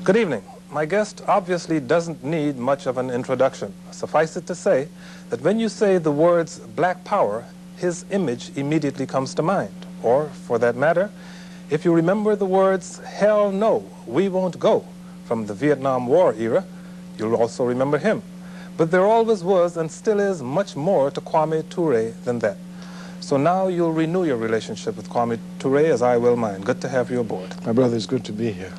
Good evening. My guest obviously doesn't need much of an introduction. Suffice it to say that when you say the words Black Power, his image immediately comes to mind. Or, for that matter, if you remember the words, hell no, we won't go, from the Vietnam War era, you'll also remember him. But there always was and still is much more to Kwame Ture than that. So now you'll renew your relationship with Kwame Ture, as I will mine. Good to have you aboard. My brother, it's good to be here.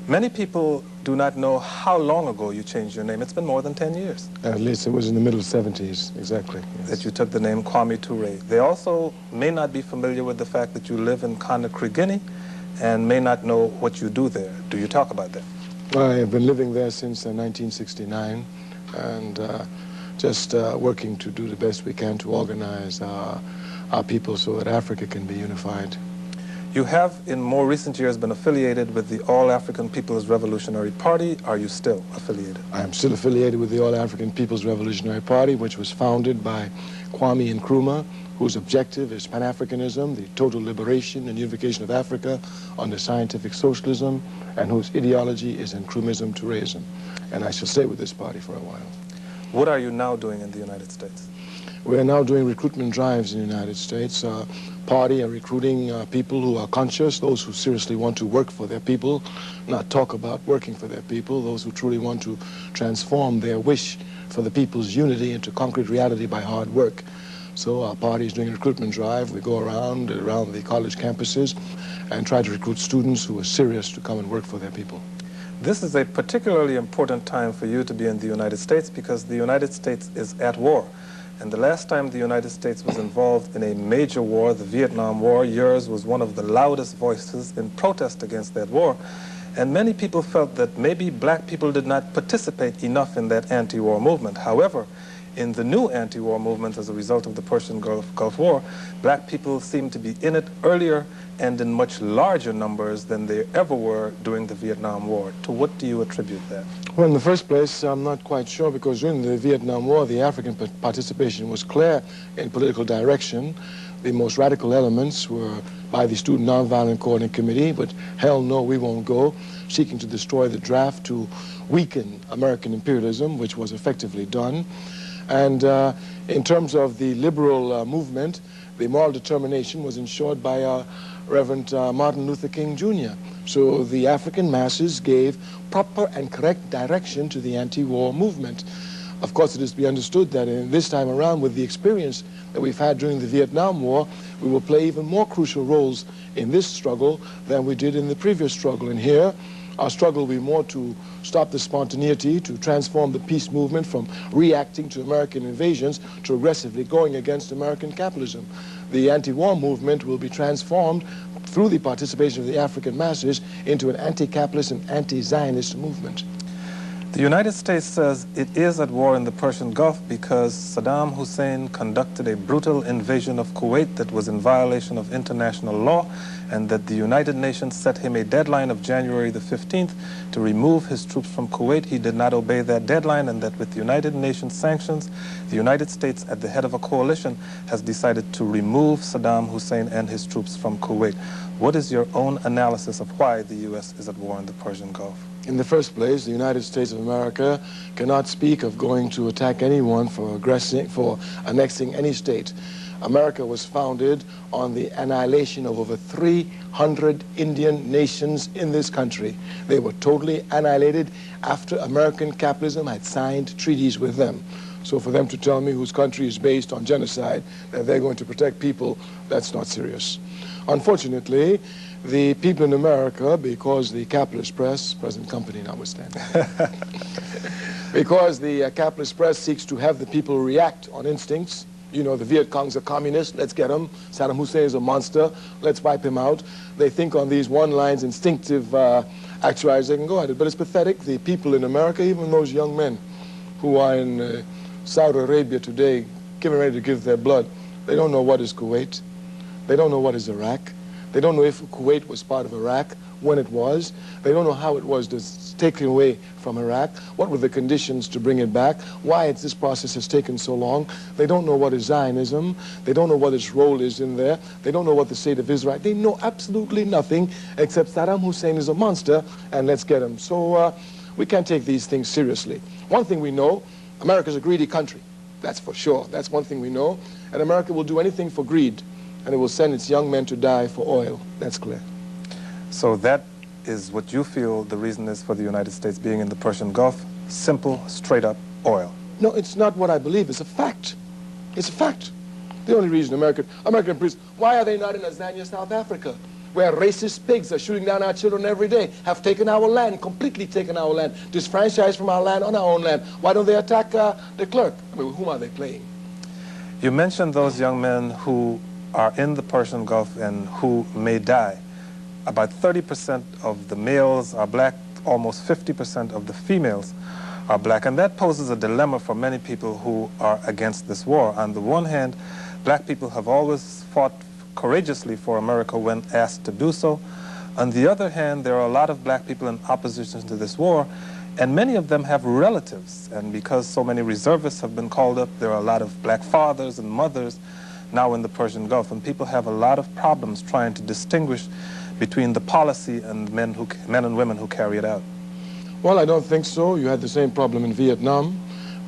Many people do not know how long ago you changed your name. It's been more than 10 years. At least it was in the middle 70s, exactly. Yes. That you took the name Kwame Ture. They also may not be familiar with the fact that you live in Conakry, Guinea, and may not know what you do there. Do you talk about that? I have been living there since 1969, and just working to do the best we can to organize our people so that Africa can be unified. You have, in more recent years, been affiliated with the All-African People's Revolutionary Party. Are you still affiliated? I am still affiliated with the All-African People's Revolutionary Party, which was founded by Kwame Nkrumah, whose objective is Pan-Africanism, the total liberation and unification of Africa under scientific socialism, and whose ideology is Nkrumhism, Tourism. And I shall stay with this party for a while. What are you now doing in the United States? We are now doing recruitment drives in the United States. Party are recruiting people who are conscious, those who seriously want to work for their people, not talk about working for their people, those who truly want to transform their wish for the people's unity into concrete reality by hard work. So our party is doing a recruitment drive. We go around the college campuses and try to recruit students who are serious to come and work for their people. This is a particularly important time for you to be in the United States because the United States is at war. And the last time the United States was involved in a major war, the Vietnam War, yours was one of the loudest voices in protest against that war. And many people felt that maybe black people did not participate enough in that anti-war movement. However, in the new anti-war movement as a result of the Persian Gulf War, black people seem to be in it earlier and in much larger numbers than they ever were during the Vietnam War. To what do you attribute that? Well, in the first place, I'm not quite sure, because during the Vietnam War, the African participation was clear in political direction. The most radical elements were by the Student Nonviolent Coordinating Committee, but hell no, we won't go, seeking to destroy the draft to weaken American imperialism, which was effectively done. And in terms of the liberal movement, the moral determination was ensured by Reverend Martin Luther King Jr. So the African masses gave proper and correct direction to the anti-war movement. Of course, it is to be understood that in this time around, with the experience that we've had during the Vietnam War, we will play even more crucial roles in this struggle than we did in the previous struggle. And here, our struggle will be more to stop the spontaneity, to transform the peace movement from reacting to American invasions to aggressively going against American capitalism. The anti-war movement will be transformed through the participation of the African masses into an anti-capitalist and anti-Zionist movement. The United States says it is at war in the Persian Gulf because Saddam Hussein conducted a brutal invasion of Kuwait that was in violation of international law, and that the United Nations set him a deadline of January the 15th to remove his troops from Kuwait. He did not obey that deadline, and that with the United Nations sanctions, the United States, at the head of a coalition, has decided to remove Saddam Hussein and his troops from Kuwait. What is your own analysis of why the U.S. is at war in the Persian Gulf? In the first place, the United States of America cannot speak of going to attack anyone for annexing any state. America was founded on the annihilation of over 300 Indian nations in this country. They were totally annihilated after American capitalism had signed treaties with them. So for them to tell me whose country is based on genocide, that they're going to protect people, that's not serious. Unfortunately, the people in America, because the capitalist press, present company notwithstanding, because the capitalist press seeks to have the people react on instincts. You know, the Viet Congs are communists, let's get them. Saddam Hussein is a monster, let's wipe him out. They think on these one-lines, instinctive actualities, they can go at it. But it's pathetic. The people in America, even those young men who are in Saudi Arabia today, getting ready to give their blood, they don't know what is Kuwait. They don't know what is Iraq. They don't know if Kuwait was part of Iraq, when it was. They don't know how it was taken away from Iraq. What were the conditions to bring it back? Why this process has taken so long? They don't know what is Zionism. They don't know what its role is in there. They don't know what the state of Israel. They know absolutely nothing except Saddam Hussein is a monster and let's get him. So we can't take these things seriously. One thing we know, America's a greedy country. That's for sure. That's one thing we know. And America will do anything for greed. And it will send its young men to die for oil. That's clear. So that is what you feel the reason is for the United States being in the Persian Gulf? Simple, straight-up oil. No, it's not what I believe. It's a fact. It's a fact. The only reason American priests, why are they not in Azania, South Africa, where racist pigs are shooting down our children every day, have taken our land, completely taken our land, disfranchised from our land on our own land? Why don't they attack the clerk? I mean, whom are they playing? You mentioned those young men who are in the Persian Gulf and who may die. About 30% of the males are black, almost 50% of the females are black, and that poses a dilemma for many people who are against this war. On the one hand, black people have always fought courageously for America when asked to do so. On the other hand, there are a lot of black people in opposition to this war, and many of them have relatives, and because so many reservists have been called up, there are a lot of black fathers and mothers now in the Persian Gulf, and people have a lot of problems trying to distinguish between the policy and men and women who carry it out. Well, I don't think so. You had the same problem in Vietnam.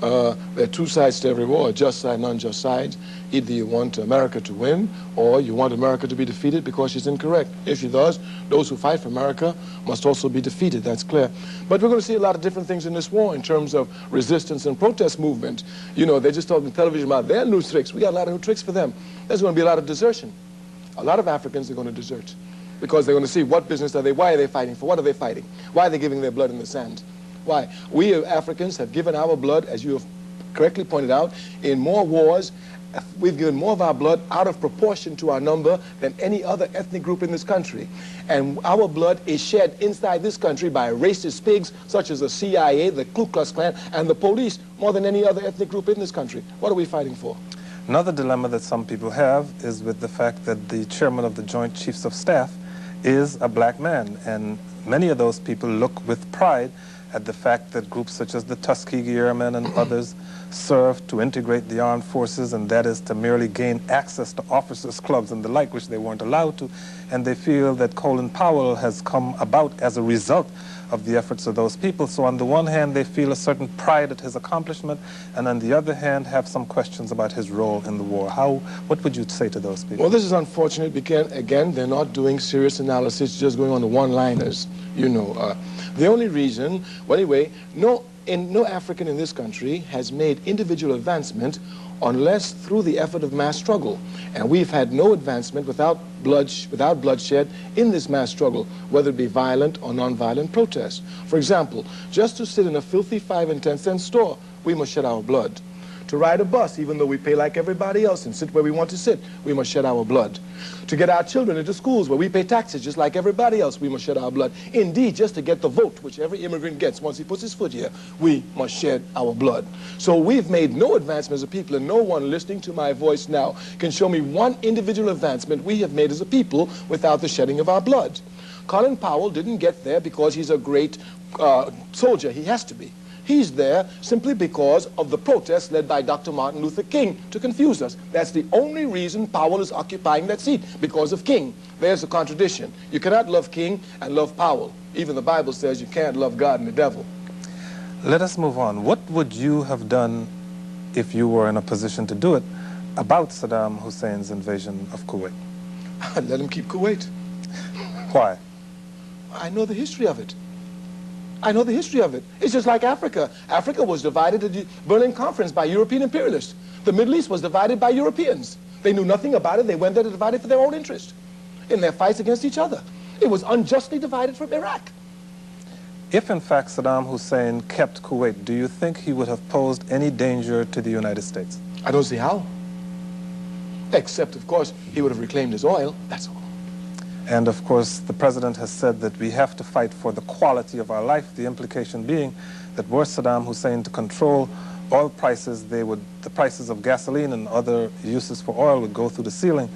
There are two sides to every war, a just side and unjust side. Either you want America to win, or you want America to be defeated because she's incorrect. If she does, those who fight for America must also be defeated, that's clear. But we're going to see a lot of different things in this war in terms of resistance and protest movement. You know, they just talk on television about their new tricks. We got a lot of new tricks for them. There's going to be a lot of desertion. A lot of Africans are going to desert because they're going to see what business are they, why are they fighting for, what are they fighting? Why are they giving their blood in the sand? Why? We Africans have given our blood, as you have correctly pointed out, in more wars. We've given more of our blood out of proportion to our number than any other ethnic group in this country. And our blood is shed inside this country by racist pigs such as the CIA, the Ku Klux Klan, and the police more than any other ethnic group in this country. What are we fighting for? Another dilemma that some people have is with the fact that the chairman of the Joint Chiefs of Staff is a black man, and many of those people look with pride at the fact that groups such as the Tuskegee Airmen and others serve to integrate the armed forces, and that is to merely gain access to officers' clubs and the like, which they weren't allowed to. And they feel that Colin Powell has come about as a result of the efforts of those people. So on the one hand, they feel a certain pride at his accomplishment, and on the other hand, have some questions about his role in the war. What would you say to those people? Well, this is unfortunate because, again, they're not doing serious analysis, just going on the one-liners, you know. The only reason, well, anyway, no African in this country has made individual advancement unless through the effort of mass struggle. And we've had no advancement without bloodshed in this mass struggle, whether it be violent or non-violent protest. For example, just to sit in a filthy 5 and 10 cent store, we must shed our blood. To ride a bus, even though we pay like everybody else and sit where we want to sit, we must shed our blood. To get our children into schools where we pay taxes just like everybody else, we must shed our blood. Indeed, just to get the vote, which every immigrant gets once he puts his foot here, we must shed our blood. So we've made no advancement as a people, and no one listening to my voice now can show me one individual advancement we have made as a people without the shedding of our blood. Colin Powell didn't get there because he's a great soldier. He has to be. He's there simply because of the protests led by Dr. Martin Luther King to confuse us. That's the only reason Powell is occupying that seat, because of King. There's a contradiction. You cannot love King and love Powell. Even the Bible says you can't love God and the devil. Let us move on. What would you have done if you were in a position to do it about Saddam Hussein's invasion of Kuwait? I'd let him keep Kuwait. Why? I know the history of it. I know the history of it. It's just like Africa. Africa was divided at the Berlin Conference by European imperialists. The Middle East was divided by Europeans. They knew nothing about it. They went there to divide it for their own interest in their fights against each other. It was unjustly divided from Iraq. If, in fact, Saddam Hussein kept Kuwait, do you think he would have posed any danger to the United States? I don't see how. Except, of course, he would have reclaimed his oil. That's all. And of course, the president has said that we have to fight for the quality of our life, the implication being that were Saddam Hussein to control oil prices, the prices of gasoline and other uses for oil would go through the ceiling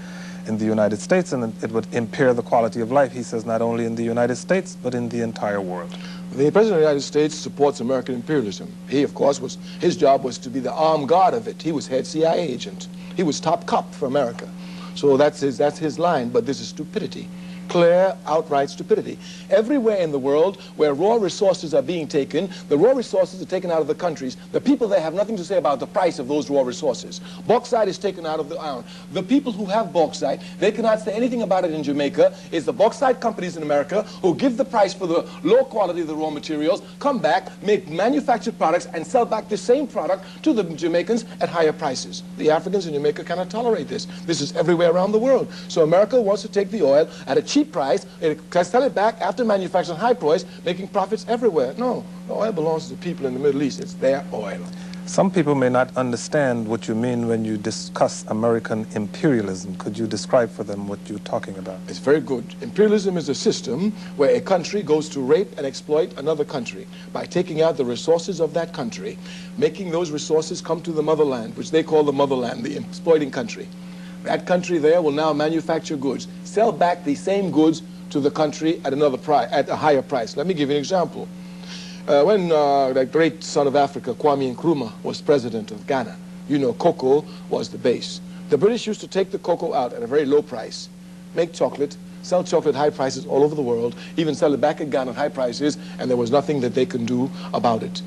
in the United States, and it would impair the quality of life, he says, not only in the United States, but in the entire world. The President of the United States supports American imperialism. He, of course, his job was to be the armed guard of it. He was head CIA agent. He was top cop for America. So that's his line, but this is stupidity. Clear, outright stupidity. Everywhere in the world where raw resources are being taken, the raw resources are taken out of the countries. The people there have nothing to say about the price of those raw resources. Bauxite is taken out of the iron. The people who have bauxite, they cannot say anything about it in Jamaica. It's the bauxite companies in America who give the price for the low quality of the raw materials, come back, make manufactured products, and sell back the same product to the Jamaicans at higher prices. The Africans in Jamaica cannot tolerate this. This is everywhere around the world. So America wants to take the oil at a cheap price, it can sell it back after manufacturing high price, making profits everywhere. No, the oil belongs to the people in the Middle East. It's their oil. Some people may not understand what you mean when you discuss American imperialism. Could you describe for them what you're talking about? It's very good. Imperialism is a system where a country goes to rape and exploit another country by taking out the resources of that country, making those resources come to the motherland, which they call the motherland, the exploiting country. That country there will now manufacture goods, sell back the same goods to the country at another price, at a higher price. Let me give you an example. When the great son of Africa, Kwame Ture, was president of Ghana, you know, cocoa was the base. The British used to take the cocoa out at a very low price, make chocolate, sell chocolate at high prices all over the world, even sell it back at Ghana at high prices, and there was nothing that they could do about it.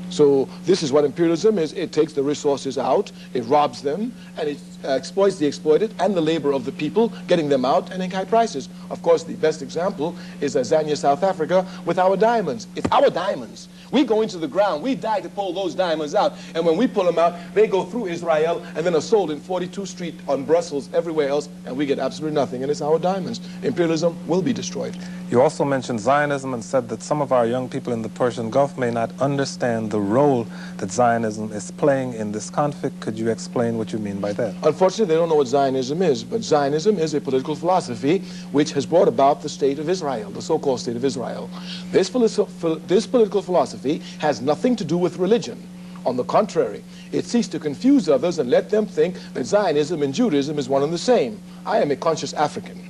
So this is what imperialism is. It takes the resources out, it robs them, and it exploits the exploited and the labor of the people, getting them out and at high prices. Of course, the best example is Zambia, South Africa, with our diamonds. It's our diamonds. We go into the ground, we die to pull those diamonds out, and when we pull them out, they go through Israel and then are sold in 42th Street, on Brussels, everywhere else, and we get absolutely nothing, and it's our diamonds. Imperialism will be destroyed. You also mentioned Zionism and said that some of our young people in the Persian Gulf may not understand the role that Zionism is playing in this conflict. Could you explain what you mean by that? Unfortunately, they don't know what Zionism is, but Zionism is a political philosophy which has brought about the state of Israel, the so-called state of Israel. This political philosophy has nothing to do with religion. On the contrary, it seeks to confuse others and let them think that Zionism and Judaism is one and the same. I am a conscious African.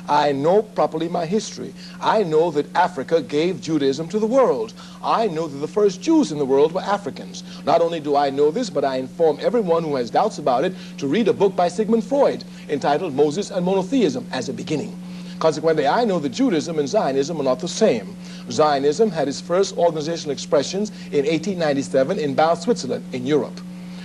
I know properly my history. I know that Africa gave Judaism to the world. I know that the first Jews in the world were Africans. Not only do I know this, but I inform everyone who has doubts about it to read a book by Sigmund Freud entitled Moses and Monotheism as a beginning. Consequently, I know that Judaism and Zionism are not the same. Zionism had its first organizational expressions in 1897 in Basel, Switzerland, in Europe.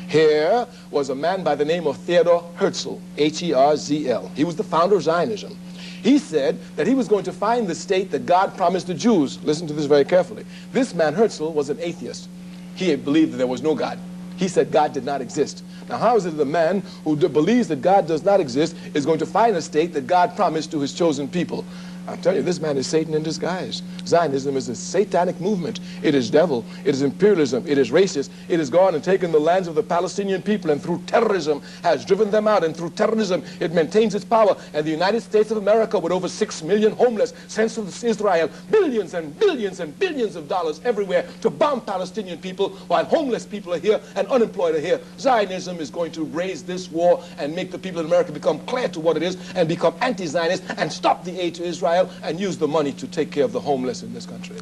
Here was a man by the name of Theodor Herzl, H-E-R-Z-L. He was the founder of Zionism. He said that he was going to find the state that God promised the Jews. Listen to this very carefully. This man, Herzl, was an atheist. He believed that there was no God. He said God did not exist. Now, how is it that a man who believes that God does not exist is going to find a state that God promised to his chosen people? I'm telling you, this man is Satan in disguise. Zionism is a satanic movement. It is devil. It is imperialism. It is racist. It has gone and taken the lands of the Palestinian people and through terrorism has driven them out. And through terrorism, it maintains its power. And the United States of America, with over 6 million homeless, sends to Israel billions and billions and billions of dollars everywhere to bomb Palestinian people while homeless people are here and unemployed are here. Zionism is going to raise this war and make the people in America become clear to what it is and become anti-Zionist and stop the aid to Israel and use the money to take care of the homeless in this country.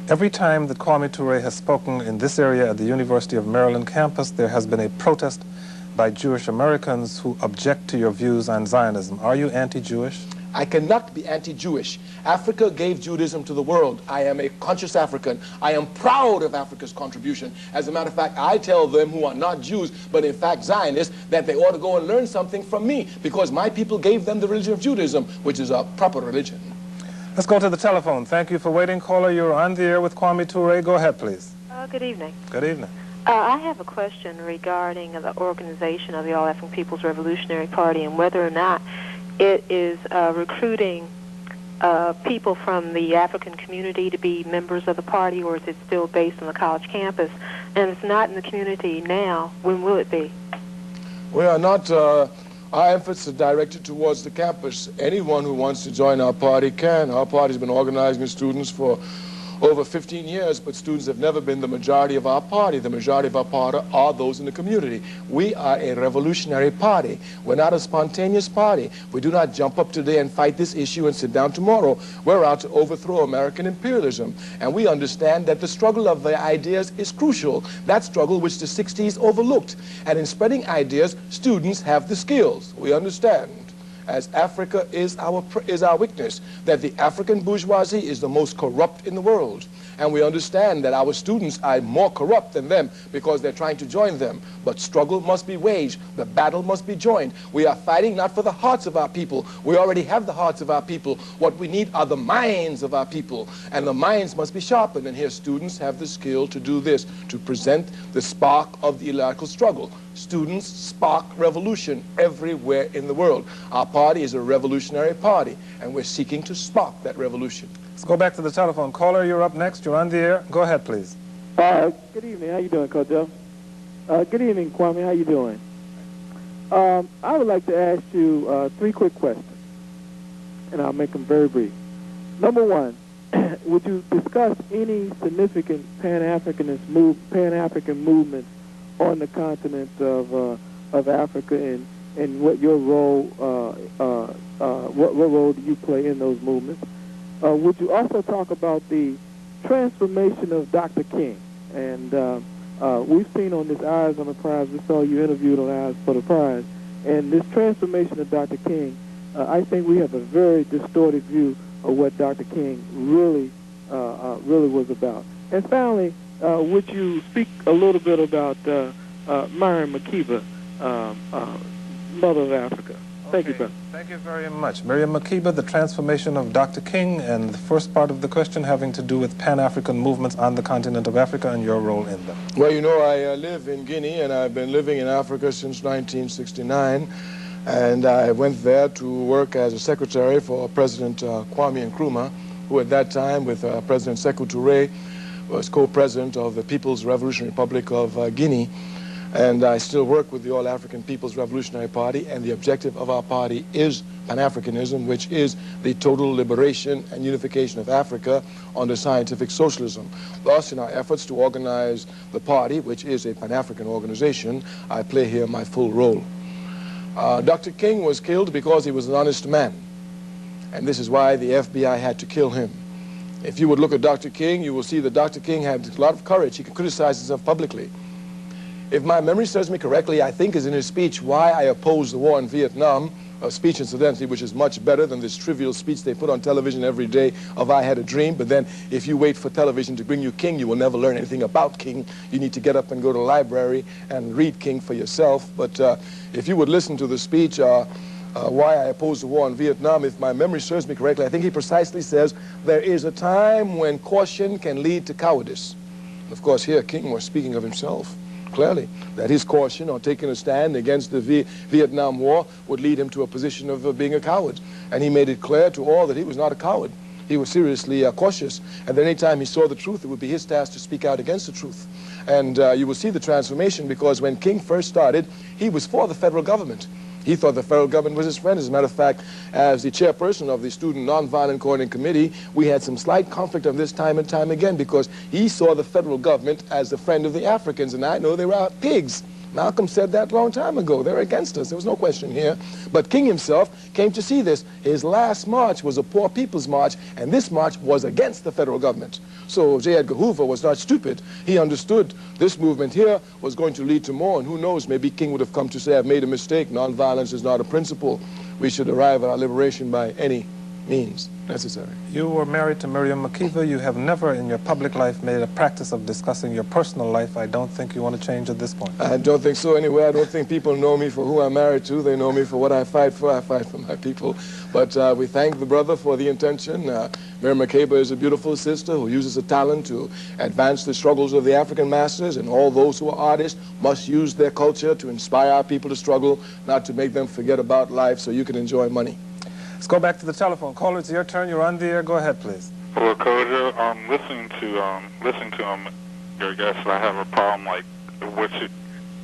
Every time that Kwame Ture has spoken in this area at the University of Maryland campus, there has been a protest by Jewish Americans who object to your views on Zionism. Are you anti-Jewish? I cannot be anti-Jewish. Africa gave Judaism to the world. I am a conscious African. I am proud of Africa's contribution. As a matter of fact, I tell them who are not Jews, but in fact Zionists, that they ought to go and learn something from me, because my people gave them the religion of Judaism, which is a proper religion. Let's go to the telephone. Thank you for waiting, caller. You're on the air with Kwame Ture. Go ahead, please. Good evening. Good evening. I have a question regarding the organization of the All-African People's Revolutionary Party and whether or not it is recruiting people from the African community to be members of the party, or is it still based on the college campus? And it's not in the community now. When will it be? We are not, our efforts are directed towards the campus. Anyone who wants to join our party can. Our party's been organizing students for over 15 years, but students have never been the majority of our party. The majority of our party are those in the community. We are a revolutionary party. We're not a spontaneous party. We do not jump up today and fight this issue and sit down tomorrow. We're out to overthrow American imperialism. And we understand that the struggle of the ideas is crucial. That struggle which the 60s overlooked. And in spreading ideas, students have the skills. We understand, as Africa is our weakness, that the African bourgeoisie is the most corrupt in the world. And we understand that our students are more corrupt than them because they're trying to join them. But struggle must be waged. The battle must be joined. We are fighting not for the hearts of our people. We already have the hearts of our people. What we need are the minds of our people. And the minds must be sharpened. And here students have the skill to do this, to present the spark of the ideological struggle. Students spark revolution everywhere in the world. Our party is a revolutionary party, and we're seeking to spark that revolution. Let's go back to the telephone. Caller, you're up next. You're on the air. Go ahead, please. Good evening. How you doing, Cordell? Good evening, Kwame. How you doing? I would like to ask you 3 quick questions, and I'll make them very brief. Number 1, would you discuss any significant Pan-African movements on the continent of Africa, and what your role what role do you play in those movements? Would you also talk about the transformation of Dr. King? And we've seen on this Eyes on the Prize, we saw you interviewed on Eyes for the Prize, and this transformation of Dr. King, I think we have a very distorted view of what Dr. King really was about. And finally, would you speak a little bit about Miriam Makeba, Mother of Africa? Thank you, brother. Thank you very much. Miriam Makeba, the transformation of Dr. King, and the first part of the question having to do with Pan-African movements on the continent of Africa and your role in them. Well, you know, I live in Guinea, and I've been living in Africa since 1969. And I went there to work as a secretary for President Kwame Nkrumah, who at that time, with President Kwame Ture, was co-president of the People's Revolutionary Republic of Guinea. And I still work with the All-African People's Revolutionary Party, and the objective of our party is Pan-Africanism, which is the total liberation and unification of Africa under scientific socialism. Thus, in our efforts to organize the party, which is a Pan-African organization, I play here my full role. Dr. King was killed because he was an honest man, and this is why the FBI had to kill him. If you would look at Dr. King, you will see that Dr. King had a lot of courage. He could criticize himself publicly. If my memory serves me correctly, I think is in his speech, Why I Oppose the War in Vietnam, a speech, incidentally, which is much better than this trivial speech they put on television every day of I Had a Dream. But then if you wait for television to bring you King, you will never learn anything about King. You need to get up and go to the library and read King for yourself. But if you would listen to the speech, Why I Oppose the War in Vietnam, if my memory serves me correctly, I think he precisely says, there is a time when caution can lead to cowardice. Of course, here King was speaking of himself. Clearly, that his caution or taking a stand against the Vietnam War would lead him to a position of being a coward. And he made it clear to all that he was not a coward. He was seriously cautious. And any time he saw the truth, it would be his task to speak out against the truth. And you will see the transformation, because when King first started, he was for the federal government. He thought the federal government was his friend. As a matter of fact, as the chairperson of the Student Nonviolent Coordinating Committee, we had some slight conflict of this time and time again, because he saw the federal government as the friend of the Africans, and I know they were pigs. Malcolm said that a long time ago. They're against us. There was no question here. But King himself came to see this. His last march was a poor people's march, and this march was against the federal government. So J. Edgar Hoover was not stupid. He understood this movement here was going to lead to more, and who knows, maybe King would have come to say, I've made a mistake. Nonviolence is not a principle. We should arrive at our liberation by any means necessary. You were married to Miriam Makeba. You have never in your public life made a practice of discussing your personal life. I don't think you want to change at this point. I don't think so anyway. I don't think people know me for who I'm married to. They know me for what I fight for. I fight for my people. But we thank the brother for the intention. Miriam Makeba is a beautiful sister who uses her talent to advance the struggles of the African masses, and all those who are artists must use their culture to inspire our people to struggle, not to make them forget about life so you can enjoy money. Let's go back to the telephone. Caller, it's your turn. You're on the air. Go ahead, please. Well, Kojo, listening to your guest, I have a problem I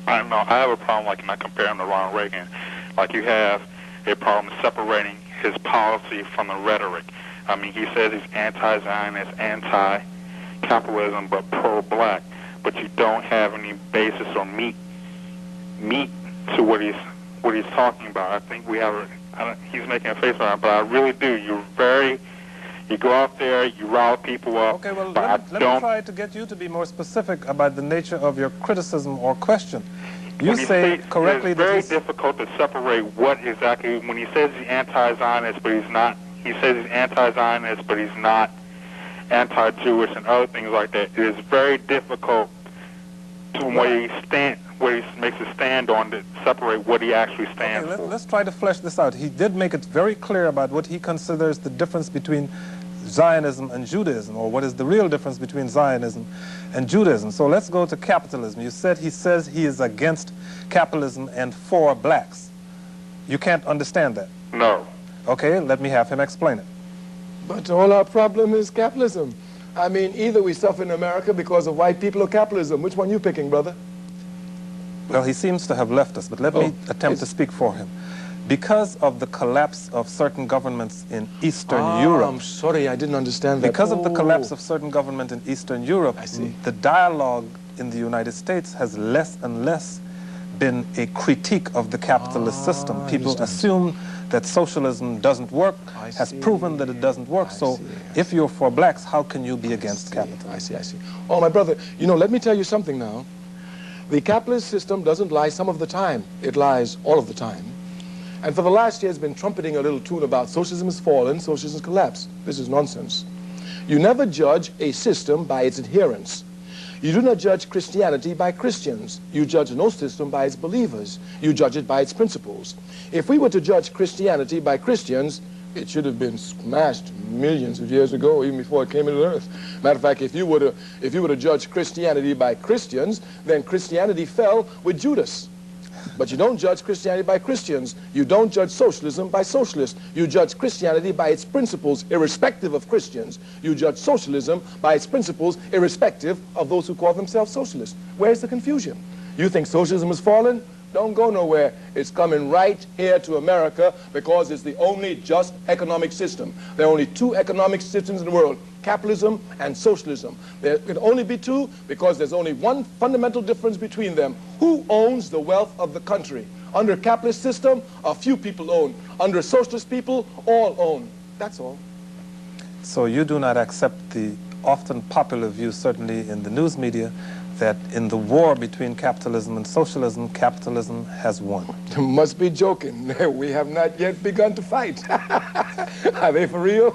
have a problem like not comparing to Ronald Reagan. Like you have a problem separating his policy from the rhetoric. I mean, he says he's anti-Zionist, capitalism but pro-black, but you don't have any basis or meat to what he's talking about. I think we have he's making a face on it, but I really do. You go out there, you rile people up. Okay, well, let me try to get you to be more specific about the nature of your criticism or question. You say correctly that it's very difficult to separate what exactly, when he says he's anti-Zionist, but he's not, he says he's anti-Zionist, but he's not anti-Jewish and other things like that. It is very difficult to where he makes a stand on to separate what he actually stands for. Let's try to flesh this out. He did make it very clear about what he considers the difference between Zionism and Judaism, or what is the real difference between Zionism and Judaism. So let's go to capitalism. You said he says he is against capitalism and for blacks. You can't understand that? No. Okay, let me have him explain it. But all our problem is capitalism. I mean, either we suffer in America because of white people or capitalism. Which one you picking, brother? Well, he seems to have left us, but let me attempt to speak for him. Because of the collapse of certain governments in Eastern Europe. I'm sorry, I didn't understand that. Because of the collapse of certain government in Eastern Europe, the dialogue in the United States has less and less been a critique of the capitalist system. People assume that socialism doesn't work, has proven that it doesn't work. So if you're for blacks, how can you be against capitalism? I see. Oh, my brother, you know, let me tell you something now. The capitalist system doesn't lie some of the time. It lies all of the time. And for the last year has been trumpeting a little tune about socialism has fallen, socialism has collapsed. This is nonsense. You never judge a system by its adherents. You do not judge Christianity by Christians. You judge no system by its believers. You judge it by its principles. If we were to judge Christianity by Christians, it should have been smashed millions of years ago, even before it came into earth. Matter of fact, if you were to judge Christianity by Christians, then Christianity fell with Judas. But you don't judge Christianity by Christians. You don't judge socialism by socialists. You judge Christianity by its principles, irrespective of Christians. You judge socialism by its principles, irrespective of those who call themselves socialists. Where's the confusion? You think socialism has fallen? Don't go nowhere. It's coming right here to America because it's the only just economic system. There are only two economic systems in the world, capitalism and socialism. There can only be two because there's only one fundamental difference between them. Who owns the wealth of the country? Under a capitalist system, a few people own. Under a socialist people, all own. That's all. So you do not accept the often popular view, certainly in the news media, that in the war between capitalism and socialism, capitalism has won. You must be joking. We have not yet begun to fight. Are they for real?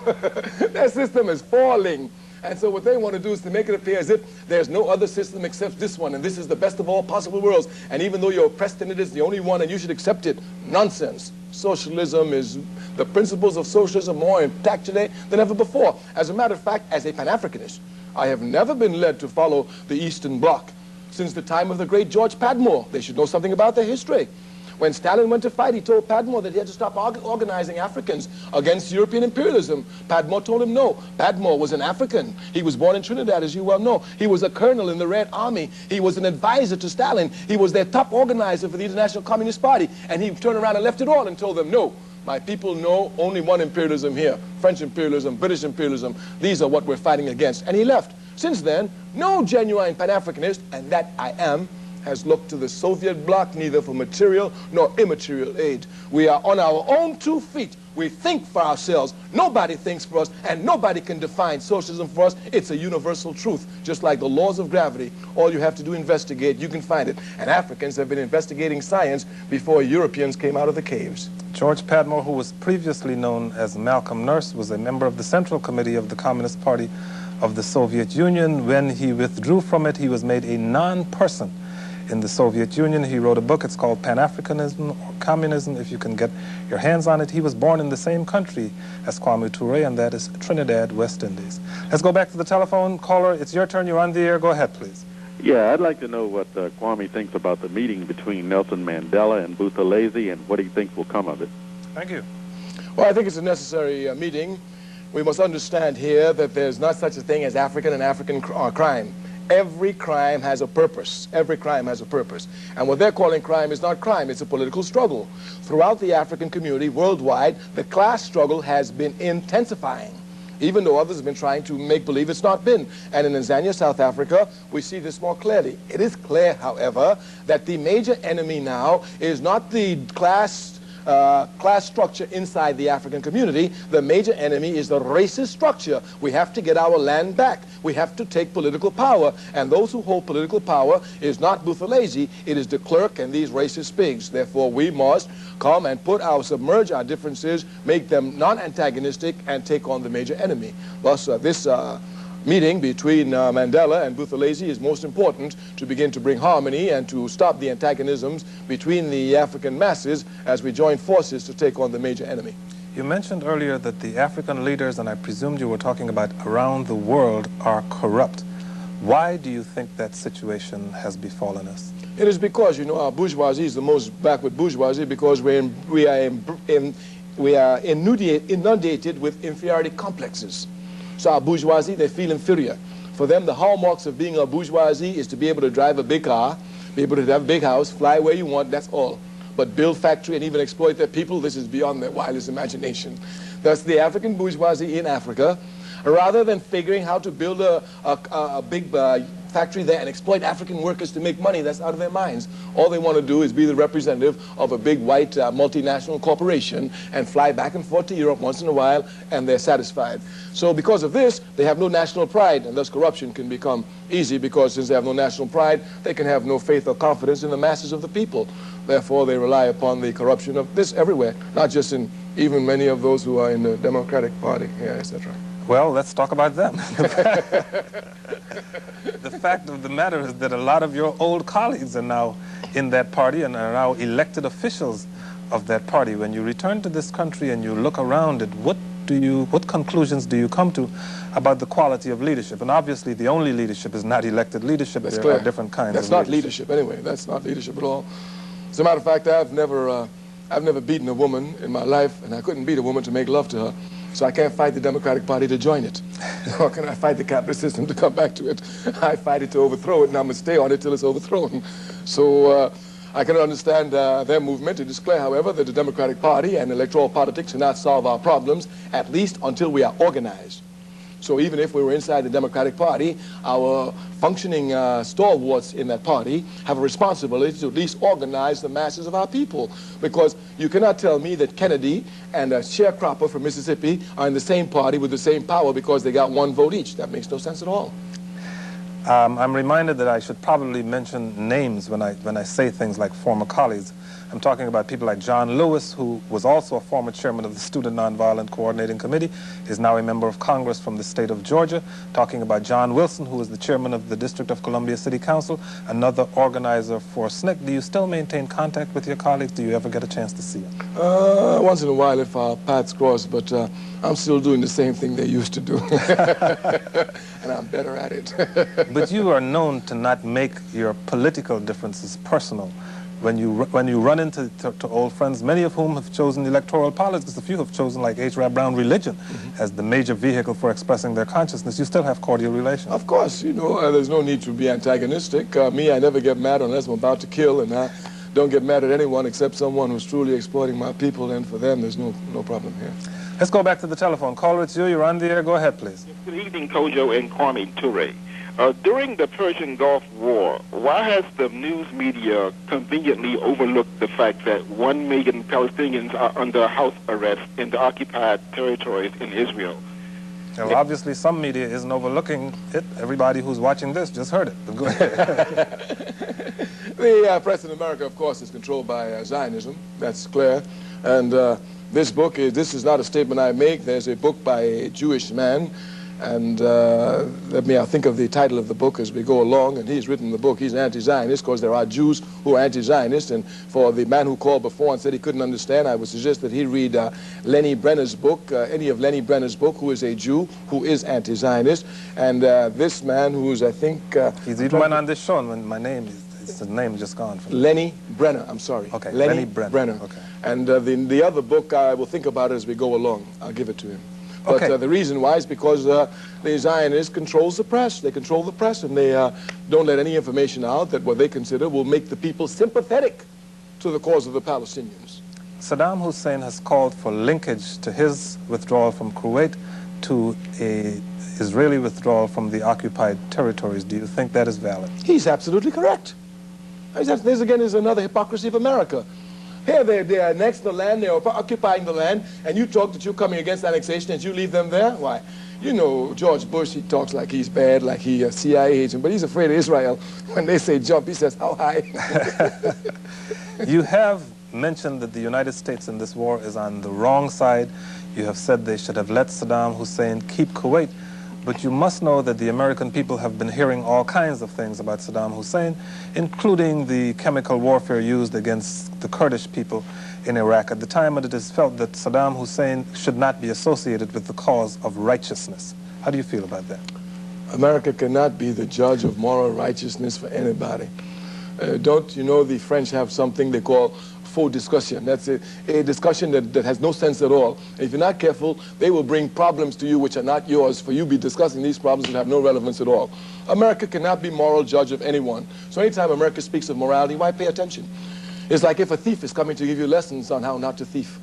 Their system is falling. And so what they want to do is to make it appear as if there's no other system except this one, and this is the best of all possible worlds. And even though you're oppressed in it, it's the only one, and you should accept it. Nonsense. Socialism is, the principles of socialism are more intact today than ever before. As a matter of fact, as a Pan-Africanist, I have never been led to follow the Eastern Bloc since the time of the great George Padmore. They should know something about their history. When Stalin went to fight, he told Padmore that he had to stop organizing Africans against European imperialism. Padmore told him no. Padmore was an African. He was born in Trinidad, as you well know. He was a colonel in the Red Army. He was an advisor to Stalin. He was their top organizer for the International Communist Party. And he turned around and left it all and told them, no, my people know only one imperialism here, French imperialism, British imperialism. These are what we're fighting against. And he left. Since then, no genuine Pan-Africanist, and that I am, has looked to the Soviet bloc neither for material nor immaterial aid. We are on our own 2 feet. We think for ourselves. Nobody thinks for us, and nobody can define socialism for us. It's a universal truth, just like the laws of gravity. All you have to do is investigate. You can find it. And Africans have been investigating science before Europeans came out of the caves. George Padmore, who was previously known as Malcolm Nurse, was a member of the Central Committee of the Communist Party of the Soviet Union. When he withdrew from it, he was made a non-person in the Soviet Union. He wrote a book. It's called Pan-Africanism or Communism, if you can get your hands on it. He was born in the same country as Kwame Ture, and that is Trinidad, West Indies. Let's go back to the telephone. Caller, it's your turn. You're on the air. Go ahead, please. Yeah, I'd like to know what Kwame thinks about the meeting between Nelson Mandela and Buthelezi and what he thinks will come of it. Thank you. Well, I think it's a necessary meeting. We must understand here that there's not such a thing as African and African crime. Every crime has a purpose. Every crime has a purpose. And what they're calling crime is not crime, it's a political struggle. Throughout the African community, worldwide, the class struggle has been intensifying. even though others have been trying to make believe it's not been. And in Tanzania, South Africa, we see this more clearly. It is clear, however, that the major enemy now is not the class structure inside the African community. The major enemy is the racist structure. We have to get our land back. We have to take political power. And those who hold political power is not Buthelezi, it is de Klerk and these racist pigs. Therefore, we must come and submerge our differences, make them non-antagonistic, and take on the major enemy. Thus, this meeting between Mandela and Buthelezi is most important to begin to bring harmony and to stop the antagonisms between the African masses as we join forces to take on the major enemy. You mentioned earlier that the African leaders, and I presumed you were talking about around the world, are corrupt. Why do you think that situation has befallen us? It is because, you know, our bourgeoisie is the most backward bourgeoisie because we are inundated with inferiority complexes. So our bourgeoisie, they feel inferior. For them, the hallmarks of being a bourgeoisie is to be able to drive a big car, be able to have a big house, fly where you want, that's all. But build factory and even exploit their people, this is beyond their wildest imagination. Thus, the African bourgeoisie in Africa, rather than figuring how to build a big factory there and exploit African workers to make money, that's out of their minds. All they want to do is be the representative of a big white multinational corporation and fly back and forth to Europe once in a while, and they're satisfied. So because of this, they have no national pride, and thus corruption can become easy because since they have no national pride, they can have no faith or confidence in the masses of the people. Therefore, they rely upon the corruption of this everywhere, not just in even many of those who are in the Democratic Party, yeah, etc. Well, let's talk about them. The fact of the matter is that a lot of your old colleagues are now in that party and are now elected officials of that party. When you return to this country and you look around it, what conclusions do you come to about the quality of leadership? And obviously the only leadership is not elected leadership. That's there clear. Are different kinds That's of not leadership. Anyway. That's not leadership at all. As a matter of fact, I've never beaten a woman in my life, and I couldn't beat a woman to make love to her. So I can't fight the Democratic Party to join it. Nor can I fight the capitalist system to come back to it. I fight it to overthrow it, and I'm going to stay on it till it's overthrown. So I can understand their movement. It is clear, however, that the Democratic Party and electoral politics cannot solve our problems, at least until we are organized. So even if we were inside the Democratic Party, our functioning stalwarts in that party have a responsibility to at least organize the masses of our people. Because you cannot tell me that Kennedy and a sharecropper from Mississippi are in the same party with the same power because they got one vote each. That makes no sense at all. I'm reminded that I should probably mention names when I say things like former colleagues. I'm talking about people like John Lewis, who was also a former chairman of the Student Nonviolent Coordinating Committee, is now a member of Congress from the state of Georgia. Talking about John Wilson, who was the chairman of the District of Columbia City Council, another organizer for SNCC. Do you still maintain contact with your colleagues? Do you ever get a chance to see them? Once in a while if our paths cross, but I'm still doing the same thing they used to do. And I'm better at it. But you are known to not make your political differences personal. When you run into old friends, many of whom have chosen electoral politics, a few have chosen, like H. Rap Brown, religion as the major vehicle for expressing their consciousness, you still have cordial relations. Of course, you know, there's no need to be antagonistic. Me, I never get mad unless I'm about to kill, and I don't get mad at anyone except someone who's truly exploiting my people, and for them, there's no problem here. Let's go back to the telephone. Caller, it's you. You're on the air. Go ahead, please. Good evening, Kojo and Kwame Ture. During the Persian Gulf War, why has the news media conveniently overlooked the fact that 1 million Palestinians are under house arrest in the occupied territories in Israel? Well, obviously some media isn't overlooking it. Everybody who's watching this just heard it. But go ahead. The press in America, of course, is controlled by Zionism. That's clear. And this this is not a statement I make. There's a book by a Jewish man. And I'll think of the title of the book as we go along, and he's written the book. He's anti-Zionist because there are Jews who are anti-Zionist, and for the man who called before and said he couldn't understand, I would suggest that he read Lenny Brenner's book, any of Lenny Brenner's book, who is a Jew who is anti-Zionist. And this man who's, I think... he's even went on this show, and my name, his name just gone. Lenny Brenner, I'm sorry. Okay, Lenny Brenner. Okay. And the other book, I will think about it as we go along. I'll give it to him. But okay. The reason why is because the Zionists controls the press. They control the press, and they don't let any information out that what they consider will make the people sympathetic to the cause of the Palestinians. Saddam Hussein has called for linkage to his withdrawal from Kuwait to a Israeli withdrawal from the occupied territories. Do you think that is valid? He's absolutely correct. This again is another hypocrisy of America. Here they are next to the land, they are occupying the land, and you talk that you're coming against annexation and you leave them there? Why? You know, George Bush, he talks like he's bad, like he's a CIA agent, but he's afraid of Israel. When they say jump, he says, how high? You have mentioned that the United States in this war is on the wrong side. You have said they should have let Saddam Hussein keep Kuwait. But you must know that the American people have been hearing all kinds of things about Saddam Hussein, including the chemical warfare used against the Kurdish people in Iraq at the time, and it is felt that Saddam Hussein should not be associated with the cause of righteousness. How do you feel about that? America cannot be the judge of moral righteousness for anybody. Don't you know the French have something they call faux discussion? That's a discussion that has no sense at all. If you're not careful, they will bring problems to you which are not yours for you to be discussing these problems that have no relevance at all. America cannot be moral judge of anyone. So anytime America speaks of morality, why pay attention? It's like if a thief is coming to give you lessons on how not to thief.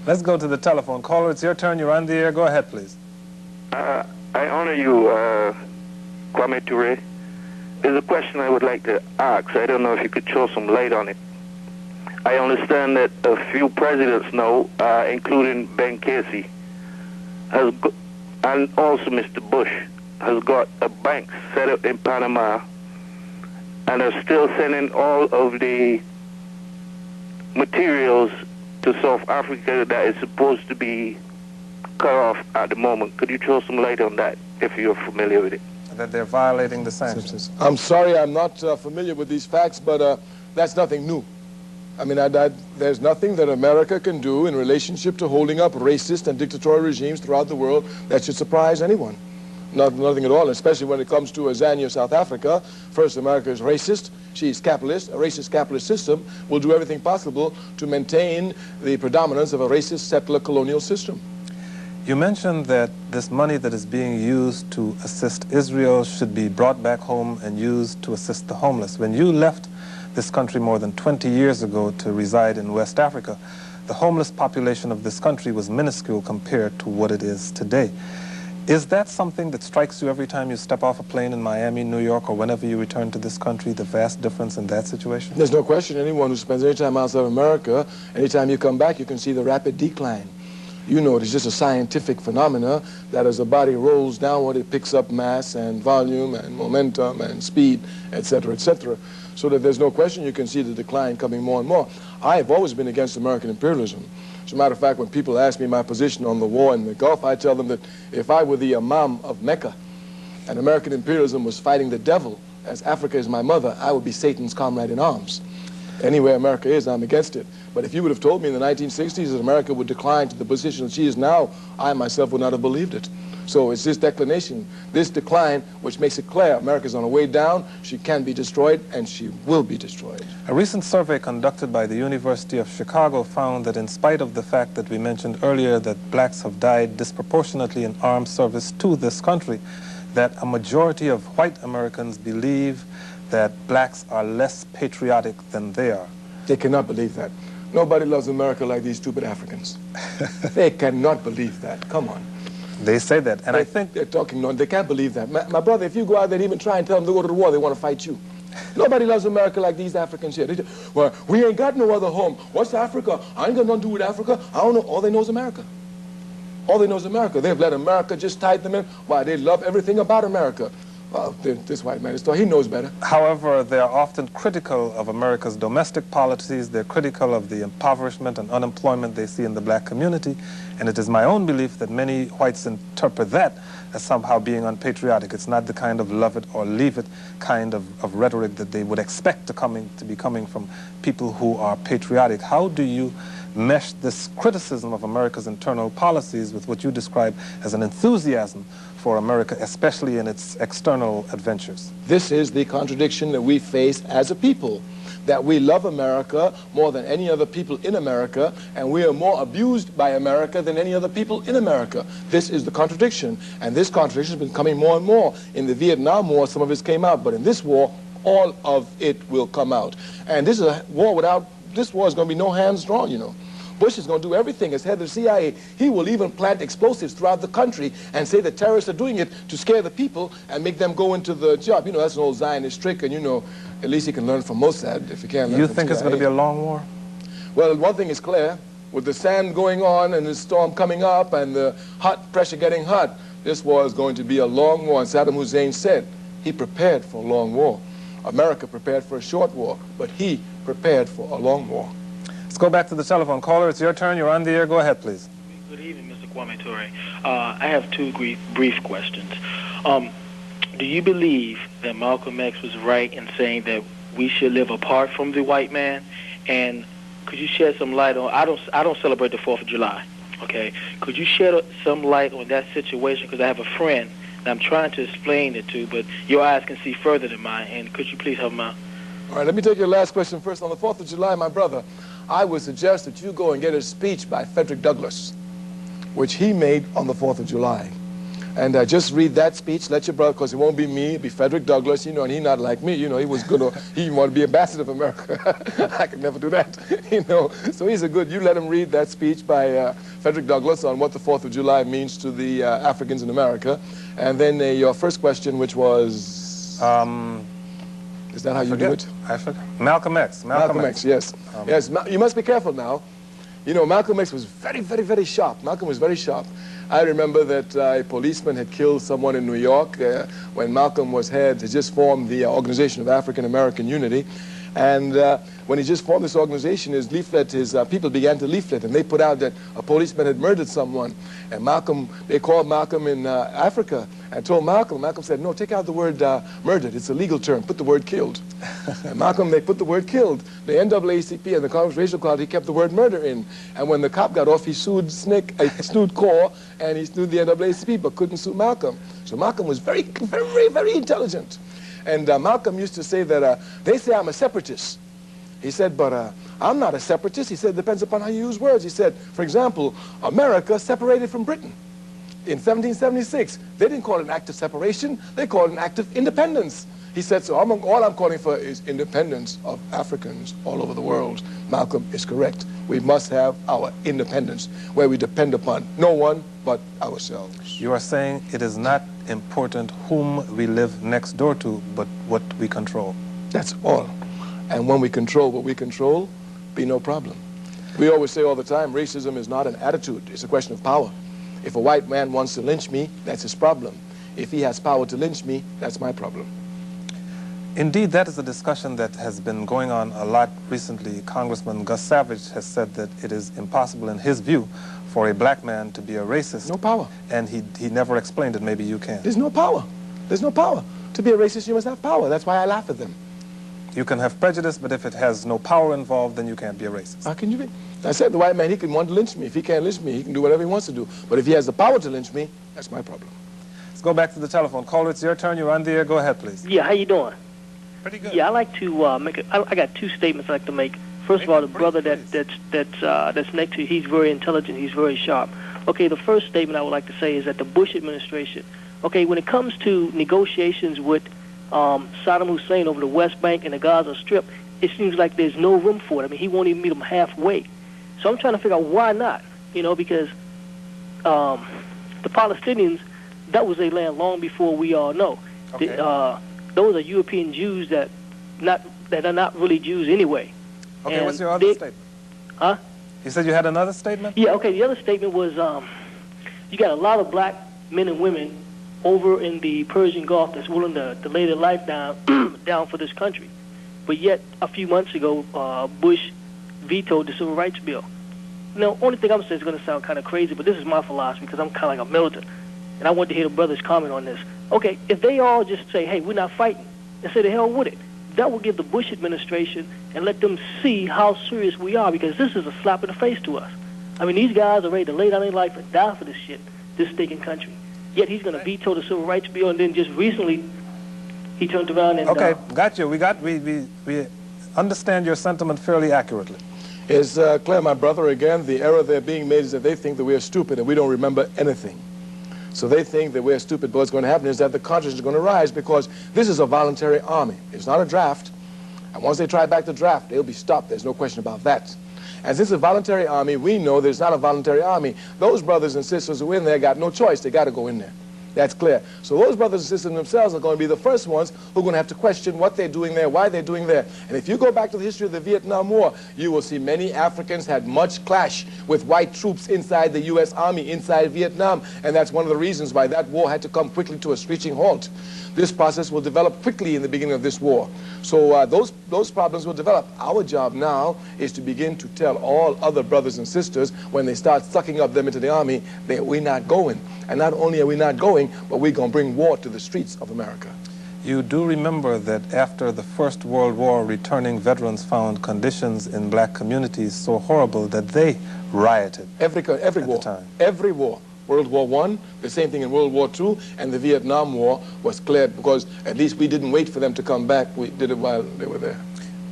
Let's go to the telephone. Caller, it's your turn. You're on the air. Go ahead, please. I honor you, Kwame Ture. There's a question I would like to ask. I don't know if you could throw some light on it. I understand that a few presidents now, including Ben Casey, and also Mr. Bush, has got a bank set up in Panama and are still sending all of the materials to South Africa that is supposed to be cut off at the moment. Could you throw some light on that, if you're familiar with it? That they're violating the sanctions. I'm sorry, I'm not familiar with these facts, but that's nothing new. I mean, there's nothing that America can do in relationship to holding up racist and dictatorial regimes throughout the world that should surprise anyone. Nothing at all, especially when it comes to Zambia, South Africa. First, America is racist. She's capitalist. A racist capitalist system will do everything possible to maintain the predominance of a racist settler colonial system. You mentioned that this money that is being used to assist Israel should be brought back home and used to assist the homeless. When you left this country more than 20 years ago to reside in West Africa, the homeless population of this country was minuscule compared to what it is today. Is that something that strikes you every time you step off a plane in Miami, New York, or whenever you return to this country, the vast difference in that situation? There's no question. Anyone who spends any time outside of America, anytime you come back, you can see the rapid decline. You know, it's just a scientific phenomena that as the body rolls downward, it picks up mass and volume and momentum and speed, etc., etc. So that there's no question you can see the decline coming more and more. I have always been against American imperialism. As a matter of fact, when people ask me my position on the war in the Gulf, I tell them that if I were the Imam of Mecca and American imperialism was fighting the devil, as Africa is my mother, I would be Satan's comrade in arms. Anywhere America is, I'm against it. But if you would have told me in the 1960s that America would decline to the position that she is now, I myself would not have believed it. So it's this declination, this decline, which makes it clear America's on a way down, she can be destroyed, and she will be destroyed. A recent survey conducted by the University of Chicago found that in spite of the fact that we mentioned earlier that blacks have died disproportionately in armed service to this country, that a majority of white Americans believe that blacks are less patriotic than they are. They cannot believe that. Nobody loves America like these stupid Africans. They cannot believe that. Come on. They say that, and I think they're talking. No, they can't believe that. My brother, if you go out there and even try and tell them to go to the war, they want to fight you. Nobody loves America like these Africans here. Well, we ain't got no other home. What's Africa? I ain't got nothing to do with Africa. I don't know. All they know is America. All they know is America. They've let America just tide them in. Why? They love everything about America. Well, this white man, he knows better. However, they are often critical of America's domestic policies. They're critical of the impoverishment and unemployment they see in the black community. And it is my own belief that many whites interpret that as somehow being unpatriotic. It's not the kind of love it or leave it kind of rhetoric that they would expect to be coming from people who are patriotic. How do you mesh this criticism of America's internal policies with what you describe as an enthusiasm for America, especially in its external adventures? This is the contradiction that we face as a people, that we love America more than any other people in America, and we are more abused by America than any other people in America. This is the contradiction, and this contradiction has been coming more and more. In the Vietnam War, some of it came out, but in this war, all of it will come out. And this is a war without, this war is going to be no hands drawn, you know. Bush is going to do everything as head of the CIA. He will even plant explosives throughout the country and say that terrorists are doing it to scare the people and make them go into the job. You know, that's an old Zionist trick, and you know, at least you can learn from Mossad if you can't learn You from think CIA. it's going to be a long war? Well, one thing is clear. With the sand going on and the storm coming up and the hot pressure getting hot, this war is going to be a long war. And Saddam Hussein said he prepared for a long war. America prepared for a short war, but he prepared for a long war. Let's go back to the telephone. Caller, it's your turn. You're on the air. Go ahead, please. Good evening, Mr. Kwame Ture. I have two brief questions. Do you believe that Malcolm X was right in saying that we should live apart from the white man? And could you shed some light on, I don't celebrate the 4th of July, okay? Could you shed some light on that situation? Because I have a friend that I'm trying to explain it to, but your eyes can see further than mine, and could you please help me out? All right, let me take your last question first. On the 4th of July, my brother, I would suggest that you go and get a speech by Frederick Douglass, which he made on the 4th of July. And just read that speech, let your brother, because it won't be me, it'll be Frederick Douglass, you know, and he's not like me, you know, he was good, he wanted to be ambassador of America. I could never do that, you know. So he's a good, you let him read that speech by Frederick Douglass on what the 4th of July means to the Africans in America. And then your first question, which was... is that how you do it? I forget. Malcolm X. Malcolm X, yes. Yes, you must be careful now. You know, Malcolm X was very, very, very sharp. Malcolm was very sharp. I remember that a policeman had killed someone in New York when Malcolm had just formed the Organization of African American Unity. And when he just formed this organization, his people began to leaflet, and they put out that a policeman had murdered someone. And Malcolm, they called Malcolm in Africa and told Malcolm. Malcolm said, no, take out the word murdered. It's a legal term. Put the word killed. And Malcolm, they put the word killed. The NAACP and the Congress Racial Equality kept the word murder in. And when the cop got off, he sued CORE, and he sued the NAACP, but couldn't sue Malcolm. So Malcolm was very, very, very intelligent. And Malcolm used to say that, they say I'm a separatist. He said, but I'm not a separatist. He said, it depends upon how you use words. He said, for example, America separated from Britain in 1776. They didn't call it an act of separation. They called it an act of independence. He said, so all I'm calling for is independence of Africans all over the world. Malcolm is correct. We must have our independence, where we depend upon no one but ourselves. You are saying it is not important whom we live next door to, but what we control. That's all. And when we control what we control, be no problem. We always say all the time, racism is not an attitude, it's a question of power. If a white man wants to lynch me, that's his problem. If he has power to lynch me, that's my problem. Indeed, that is a discussion that has been going on a lot recently. Congressman Gus Savage has said that it is impossible, in his view, for a black man to be a racist. No power. And he never explained it. Maybe you can. There's no power. There's no power. To be a racist, you must have power. That's why I laugh at them. You can have prejudice, but if it has no power involved, then you can't be a racist. How can you be? I said the white man, he can want to lynch me. If he can't lynch me, he can do whatever he wants to do. But if he has the power to lynch me, that's my problem. Let's go back to the telephone. Caller, it's your turn. You're on the air. Go ahead, please. Yeah, how you doing? Pretty good. Yeah, I like to I got two statements I'd like to make. First of all, the brother that's next to you, he's very intelligent. He's very sharp. Okay, the first statement I would like to say is that the Bush administration, okay, when it comes to negotiations with Saddam Hussein over the West Bank and the Gaza Strip, it seems like there's no room for it. I mean, he won't even meet them halfway. So I'm trying to figure out why not, you know, because the Palestinians, that was their land long before we all know. Okay. Those are European Jews that are not really Jews anyway. Okay, and what's your other statement? Huh? You said you had another statement? Yeah, okay, the other statement was you got a lot of black men and women over in the Persian Gulf that's willing to lay their life down for this country. But yet, a few months ago, Bush vetoed the Civil Rights Bill. Now, only thing I'm saying is going to sound kind of crazy, but this is my philosophy because I'm kind of like a militant. And I want to hear the brothers comment on this. Okay, if they all just say, hey, we're not fighting, and say the hell with it, that will give the Bush administration and let them see how serious we are, because this is a slap in the face to us. I mean, these guys are ready to lay down their life and die for this shit, this stinking country. Yet he's going to veto the Civil Rights Bill, and then just recently he turned around and... Okay, got you. We understand your sentiment fairly accurately. It's clear, my brother, again, the error they're being made is that they think that we're stupid and we don't remember anything. So they think that we're stupid, but what's going to happen is that the conscience is going to rise, because this is a voluntary army. It's not a draft. And once they try back to draft, they'll be stopped. There's no question about that. And since it's a voluntary army, we know there's not a voluntary army. Those brothers and sisters who are in there got no choice. They got to go in there. That's clear. So those brothers and sisters themselves are going to be the first ones who are going to have to question what they're doing there, why they're doing there. And if you go back to the history of the Vietnam War, you will see many Africans had much clash with white troops inside the U.S. Army, inside Vietnam. And that's one of the reasons why that war had to come quickly to a screeching halt. This process will develop quickly in the beginning of this war. So those problems will develop. Our job now is to begin to tell all other brothers and sisters when they start sucking up them into the army that we're not going. And not only are we not going, but we're going to bring war to the streets of America. You do remember that after the First World War, returning veterans found conditions in black communities so horrible that they rioted. Every war. Every war. World War I, the same thing in World War II, and the Vietnam War was cleared because at least we didn't wait for them to come back. We did it while they were there.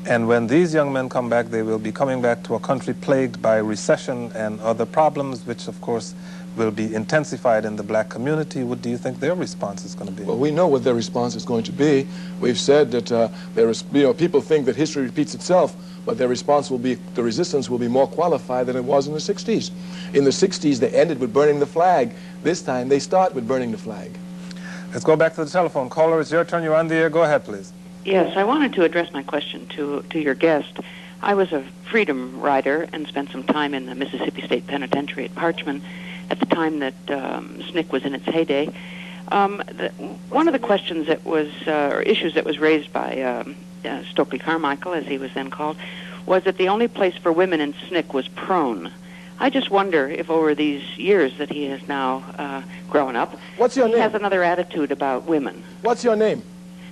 And when these young men come back, they will be coming back to a country plagued by recession and other problems, which of course will be intensified in the black community. What do you think their response is going to be? Well, we know what their response is going to be. We've said that people think that history repeats itself, but their response will be, the resistance will be more qualified than it was in the 60s. In the 60s, they ended with burning the flag. This time, they start with burning the flag. Let's go back to the telephone. Caller, it's your turn. You're on the air. Go ahead, please. Yes, I wanted to address my question to your guest. I was a freedom rider and spent some time in the Mississippi State Penitentiary at Parchman at the time that SNCC was in its heyday. One of the questions that was, or issues that was raised by Stokely Carmichael, as he was then called, was that the only place for women in SNCC was prone. I just wonder if over these years that he has now grown up, What's your name? He has another attitude about women. What's your name?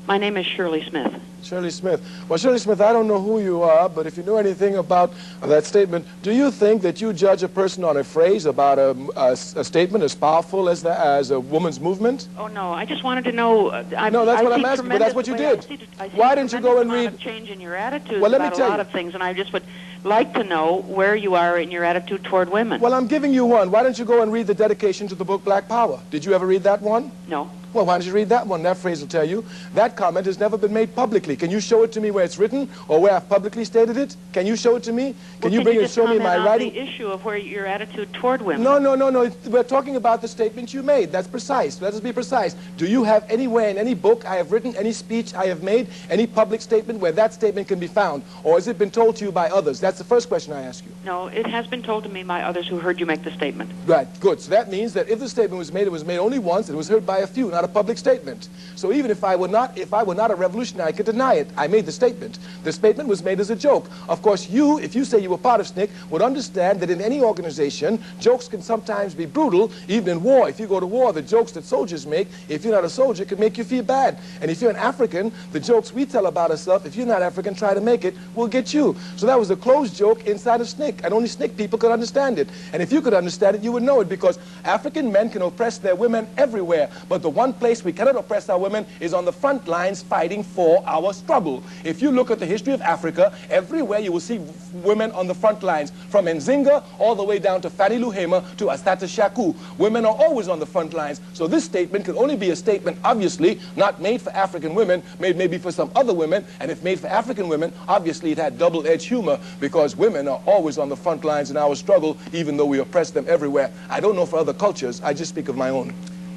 My name is Shirley Smith. Shirley Smith. Well, Shirley Smith, I don't know who you are, but if you know anything about that statement, do you think that you judge a person on a phrase about a statement as powerful as a woman's movement? Oh, no, I just wanted to know. No, that's what I'm asking, but that's what you did. Why didn't you go and read? A change in your attitude well, let me about tell a lot of things, and I just would like to know where you are in your attitude toward women. Well, I'm giving you one. Why don't you go and read the dedication to the book Black Power? Did you ever read that one? No. Well, why don't you read that one? That phrase will tell you. That comment has never been made publicly. Can you show it to me where it's written or where I've publicly stated it? Can you show it to me? Can you bring it and show me my writing? The issue of where your attitude toward women. No. We're talking about the statement you made. That's precise. Let us be precise. Do you have anywhere in any book I have written, any speech I have made, any public statement where that statement can be found? Or has it been told to you by others? That's the first question I ask you. No, it has been told to me by others who heard you make the statement. Right, good. So that means that if the statement was made, it was made only once, and it was heard by a few, not a public statement. So even if I were not a revolutionary, I could deny it. I made the statement. The statement was made as a joke. Of course, you, if you say you were part of SNCC, would understand that in any organization, jokes can sometimes be brutal, even in war. If you go to war, the jokes that soldiers make, if you're not a soldier, can make you feel bad. And if you're an African, the jokes we tell about ourselves, if you're not African, try to make it, will get you. So that was a closed joke inside of SNCC, and only SNCC people could understand it. And if you could understand it, you would know it, because African men can oppress their women everywhere, but the one place we cannot oppress our women is on the front lines fighting for our struggle. If you look at the history of Africa, everywhere you will see women on the front lines, from Nzinga all the way down to Fanny Luhema to Astata Shaku. Women are always on the front lines. So this statement could only be a statement, obviously, not made for African women, made maybe for some other women, and if made for African women, obviously it had double-edged humor, because women are always on the front lines in our struggle, even though we oppress them everywhere. I don't know for other cultures, I just speak of my own.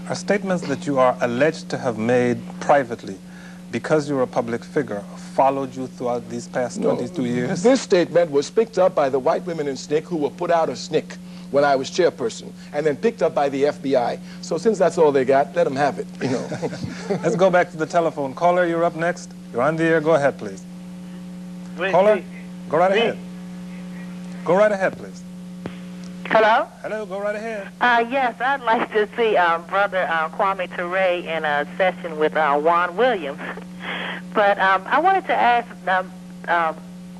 Are statements that you are alleged to have made privately, because you're a public figure, followed you throughout these past 22 years? This statement was picked up by the white women in SNCC who were put out of SNCC when I was chairperson, and then picked up by the FBI. So since that's all they got, let them have it, you know. Let's go back to the telephone. Caller, you're up next. You're on the air. Go ahead, please. Caller, go right ahead. Go right ahead, please. Hello? Hello, go right ahead. Yes, I'd like to see Brother Kwame Ture in a session with Juan Williams. But I wanted to ask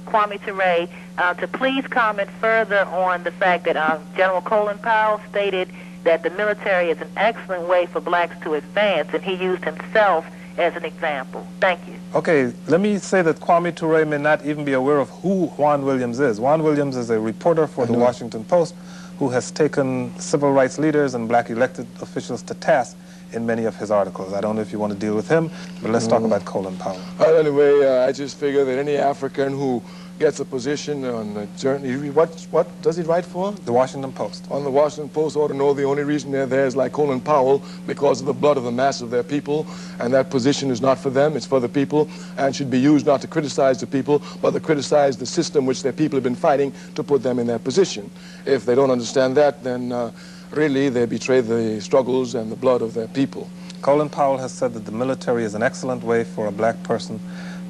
Kwame Ture to please comment further on the fact that General Colin Powell stated that the military is an excellent way for blacks to advance, and he used himself as an example. Thank you. Okay, let me say that Kwame Ture may not even be aware of who Juan Williams is. Juan Williams is a reporter for the Washington Post who has taken civil rights leaders and black elected officials to task in many of his articles. I don't know if you want to deal with him, but let's talk about Colin Powell. Anyway, I just figure that any African who gets a position on the journey. What does he write for? The Washington Post. On the Washington Post, ought to know the only reason they're there is like Colin Powell, because of the blood of the mass of their people, and that position is not for them, it's for the people, and should be used not to criticize the people, but to criticize the system which their people have been fighting to put them in that position. If they don't understand that, then really they betray the struggles and the blood of their people. Colin Powell has said that the military is an excellent way for a black person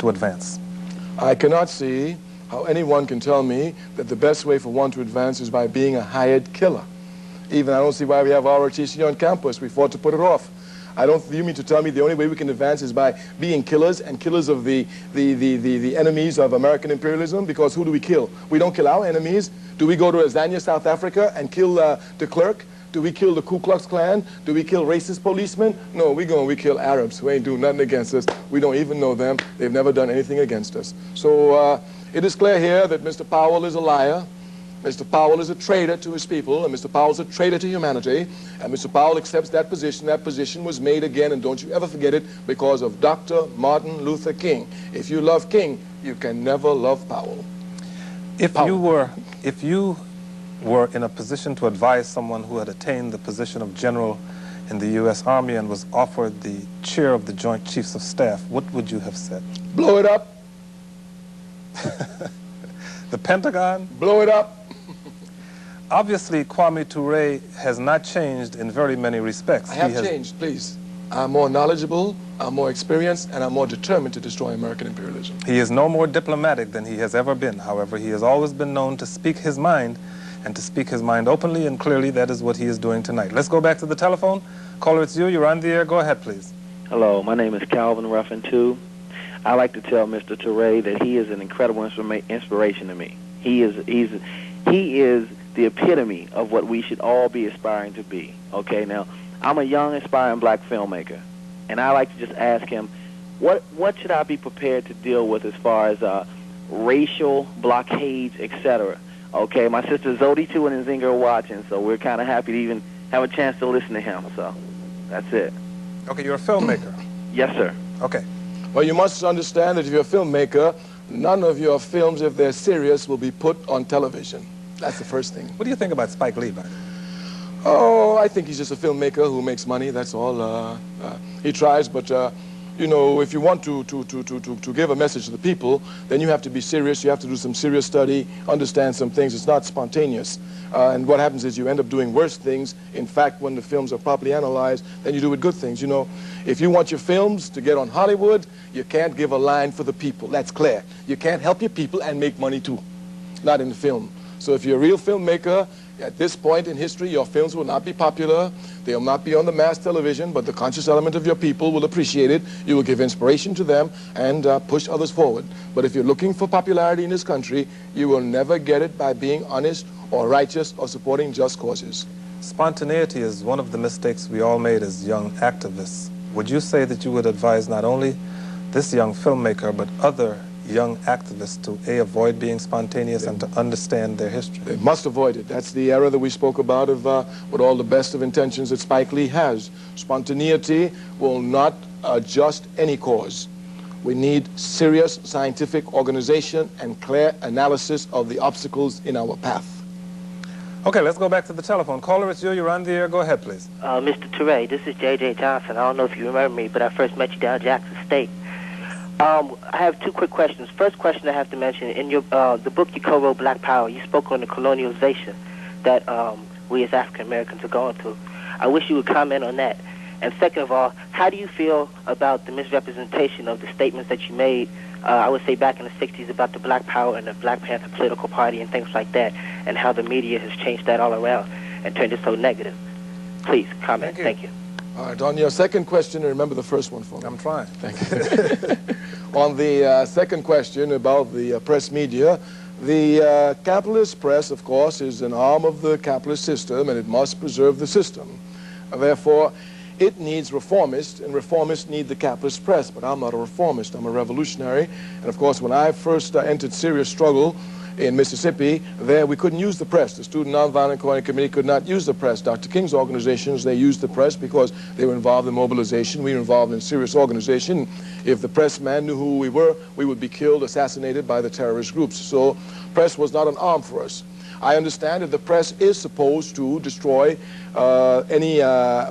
to advance. I cannot see how anyone can tell me that the best way for one to advance is by being a hired killer. Even I don't see why we have ROTC on campus. We fought to put it off. You mean to tell me the only way we can advance is by being killers and killers of the enemies of American imperialism? Because who do we kill? We don't kill our enemies. Do we go to Azania, South Africa, and kill de Klerk? Do we kill the Ku Klux Klan? Do we kill racist policemen? No, we kill Arabs who ain't doing nothing against us. We don't even know them. They've never done anything against us. So it is clear here that Mr. Powell is a liar. Mr. Powell is a traitor to his people, and Mr. Powell is a traitor to humanity, and Mr. Powell accepts that position. That position was made again, and don't you ever forget it, because of Dr. Martin Luther King. If you love King, you can never love Powell. If you were in a position to advise someone who had attained the position of general in the U.S. Army and was offered the chair of the Joint Chiefs of Staff, what would you have said? Blow it up. The Pentagon? Blow it up. Obviously, Kwame Ture has not changed in very many respects. I have changed, please. I'm more knowledgeable, I'm more experienced, and I'm more determined to destroy American imperialism. He is no more diplomatic than he has ever been. However, he has always been known to speak his mind, and to speak his mind openly and clearly. That is what he is doing tonight. Let's go back to the telephone. Caller, it's you. You're on the air. Go ahead, please. Hello, my name is Calvin Ruffin, too. I like to tell Mr. Ture that he is an incredible inspiration to me. He is the epitome of what we should all be aspiring to be. Okay, now, I'm a young, aspiring black filmmaker, and I like to just ask him, what should I be prepared to deal with as far as racial blockades, etc.? Okay, my sister Zodi, too, and Nzinga are watching, so we're kind of happy to even have a chance to listen to him, so that's it. Okay, you're a filmmaker? Yes, sir. Okay. Well, you must understand that if you're a filmmaker, none of your films, if they're serious, will be put on television. That's the first thing. What do you think about Spike Lee, by the way? Oh, I think he's just a filmmaker who makes money, that's all. He tries, but you know, if you want to give a message to the people, then you have to be serious. You have to do some serious study, understand some things. It's not spontaneous. And what happens is you end up doing worse things. In fact, when the films are properly analyzed, then you do with good things. You know, if you want your films to get on Hollywood, you can't give a line for the people. That's clear. You can't help your people and make money too. Not in the film. So if you're a real filmmaker, at this point in history, your films will not be popular. They will not be on the mass television, but the conscious element of your people will appreciate it. You will give inspiration to them and push others forward. But if you're looking for popularity in this country, you will never get it by being honest or righteous or supporting just causes. Spontaneity is one of the mistakes we all made as young activists. Would you say that you would advise not only this young filmmaker, but other young activists to avoid being spontaneous and to understand their history? They must avoid it. That's the error that we spoke about of with all the best of intentions that Spike Lee has. Spontaneity will not adjust any cause. We need serious scientific organization and clear analysis of the obstacles in our path. Okay, let's go back to the telephone. Caller, it's you. You're on the air. Go ahead, please. Mr. Ture, this is J.J. Johnson. I don't know if you remember me, but I first met you down at Jackson State. I have two quick questions. First question I have to mention, in your the book you co-wrote, Black Power, you spoke on the colonialization that we as African Americans are going through. I wish you would comment on that. And second of all, how do you feel about the misrepresentation of the statements that you made, I would say back in the 60s, about the Black Power and the Black Panther political party and things like that, and how the media has changed that all around and turned it so negative? Please comment. Thank you. All right, on your second question, remember the first one for me. I'm trying. Thank you. On the second question about the press media, the capitalist press, of course, is an arm of the capitalist system, and it must preserve the system. Therefore, it needs reformists, and reformists need the capitalist press. But I'm not a reformist. I'm a revolutionary. And, of course, when I first entered serious struggle In Mississippi, there we couldn't use the press. The Student Nonviolent Coordinating Committee could not use the press. Dr. King's organizations, they used the press because they were involved in mobilization. We were involved in serious organization. If the pressman knew who we were, we would be killed, assassinated by the terrorist groups. So press was not an arm for us. I understand that the press is supposed to destroy any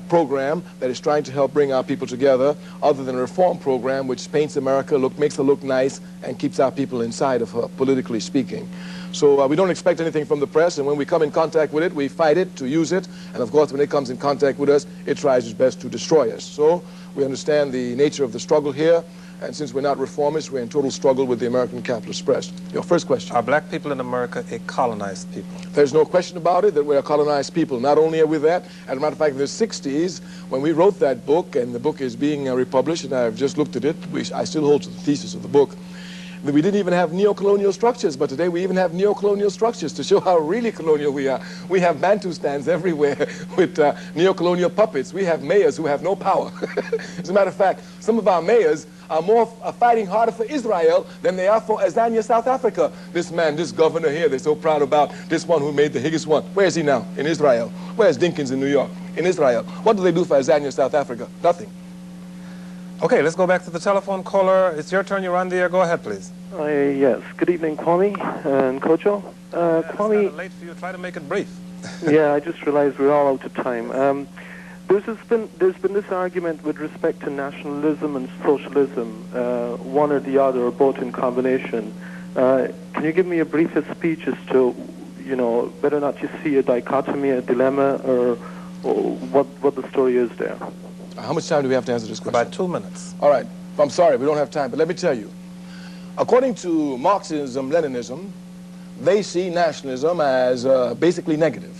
program that is trying to help bring our people together, other than a reform program which paints America, makes her look nice, and keeps our people inside of her, politically speaking. So we don't expect anything from the press, and when we come in contact with it, we fight it to use it, and of course when it comes in contact with us, it tries its best to destroy us. So we understand the nature of the struggle here, and since we're not reformists, we're in total struggle with the American capitalist press. Your first question. Are black people in America a colonized people? There's no question about it that we're a colonized people. Not only are we that, as a matter of fact, in the 60s, when we wrote that book, and the book is being republished, and I've just looked at it, I still hold to the thesis of the book, that we didn't even have neo-colonial structures, but today we even have neo-colonial structures to show how really colonial we are. We have Bantustans everywhere with neo-colonial puppets. We have mayors who have no power. As a matter of fact, some of our mayors are fighting harder for Israel than they are for Azania, South Africa. This man, this governor here, they're so proud about, this one who made the biggest one. Where is he now? In Israel. Where's Dinkins in New York? In Israel. What do they do for Azania, South Africa? Nothing. Okay, let's go back to the telephone caller. It's your turn. You're on the air. Go ahead, please. Yes. Good evening, Kwame and Kojo. Kwame, Kwame, it's kind of late for you. Try to make it brief. Yeah, I just realized we're all out of time. There's been this argument with respect to nationalism and socialism, one or the other, or both in combination. Can you give me a briefest speech as to, whether or not you see a dichotomy, a dilemma, or what the story is there? How much time do we have to answer this question? About 2 minutes. All right. I'm sorry, we don't have time, but let me tell you. According to Marxism, Leninism, they see nationalism as basically negative.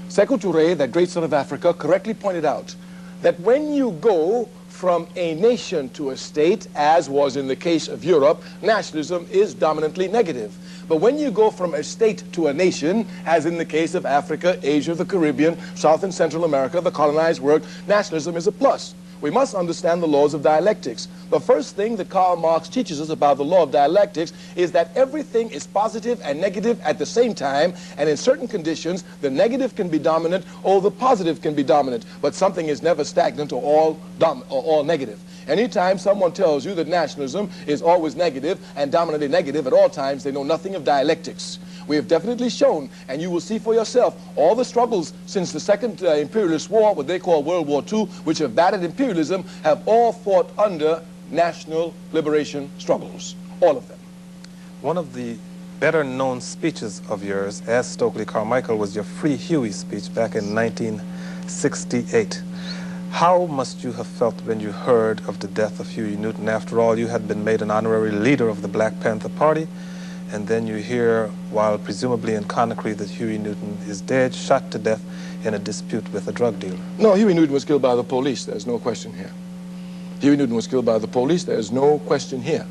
Kwame Ture, that great son of Africa, correctly pointed out that when you go from a nation to a state, as was in the case of Europe, nationalism is dominantly negative. But when you go from a state to a nation, as in the case of Africa, Asia, the Caribbean, South and Central America, the colonized world, nationalism is a plus. We must understand the laws of dialectics. The first thing that Karl Marx teaches us about the law of dialectics is that everything is positive and negative at the same time, and in certain conditions, the negative can be dominant or the positive can be dominant, but something is never stagnant or all negative. Anytime someone tells you that nationalism is always negative and dominantly negative at all times, they know nothing of dialectics. We have definitely shown, and you will see for yourself, all the struggles since the Second Imperialist War, what they call World War II, which have battered imperialism, have all fought under national liberation struggles. All of them. One of the better known speeches of yours as Stokely Carmichael was your Free Huey speech back in 1968. How must you have felt when you heard of the death of Huey Newton? After all, you had been made an honorary leader of the Black Panther Party, and then you hear, while presumably in Conakry, that Huey Newton is dead, shot to death in a dispute with a drug dealer. No, Huey Newton was killed by the police. There's no question here. Huey Newton was killed by the police. There's no question here.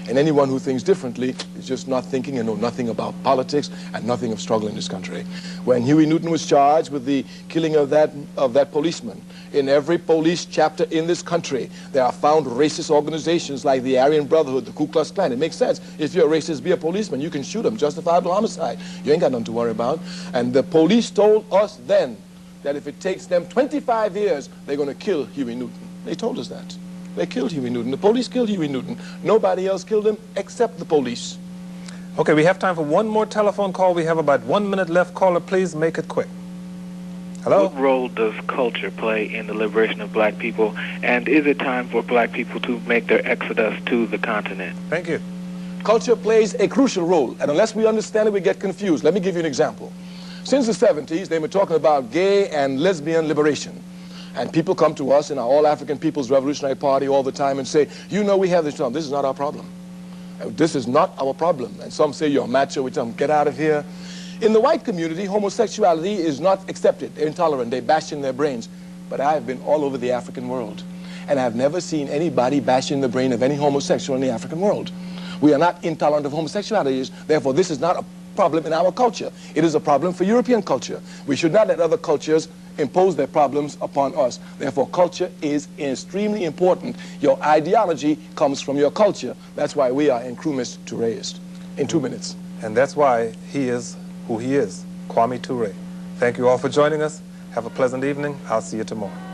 And anyone who thinks differently is just not thinking and know nothing about politics and nothing of struggle in this country. When Huey Newton was charged with the killing of that policeman, in every police chapter in this country, there are found racist organizations like the Aryan Brotherhood, the Ku Klux Klan. It makes sense. If you're a racist, be a policeman. You can shoot them. Justifiable homicide. You ain't got nothing to worry about. And the police told us then that if it takes them 25 years, they're going to kill Huey Newton. They told us that. They killed Huey Newton. The police killed Huey Newton. Nobody else killed him except the police. Okay, we have time for one more telephone call. We have about 1 minute left. Caller, please make it quick. Hello? What role does culture play in the liberation of black people? And is it time for black people to make their exodus to the continent? Thank you. Culture plays a crucial role, and unless we understand it, we get confused. Let me give you an example. Since the 70s, they were talking about gay and lesbian liberation. And people come to us in our All-African People's Revolutionary Party all the time and say, you know, we have this problem. This is not our problem. This is not our problem. And some say, you're macho. We tell them, get out of here. In the white community, homosexuality is not accepted. They're intolerant. They bash in their brains. But I've been all over the African world, and I've never seen anybody bash in the brain of any homosexual in the African world. We are not intolerant of homosexuality. Therefore, this is not a problem in our culture. It is a problem for European culture. We should not let other cultures impose their problems upon us. Therefore, culture is extremely important. Your ideology comes from your culture. That's why we are incrumis Tureist. In 2 minutes. And that's why he is who he is, Kwame Ture. Thank you all for joining us. Have a pleasant evening. I'll see you tomorrow.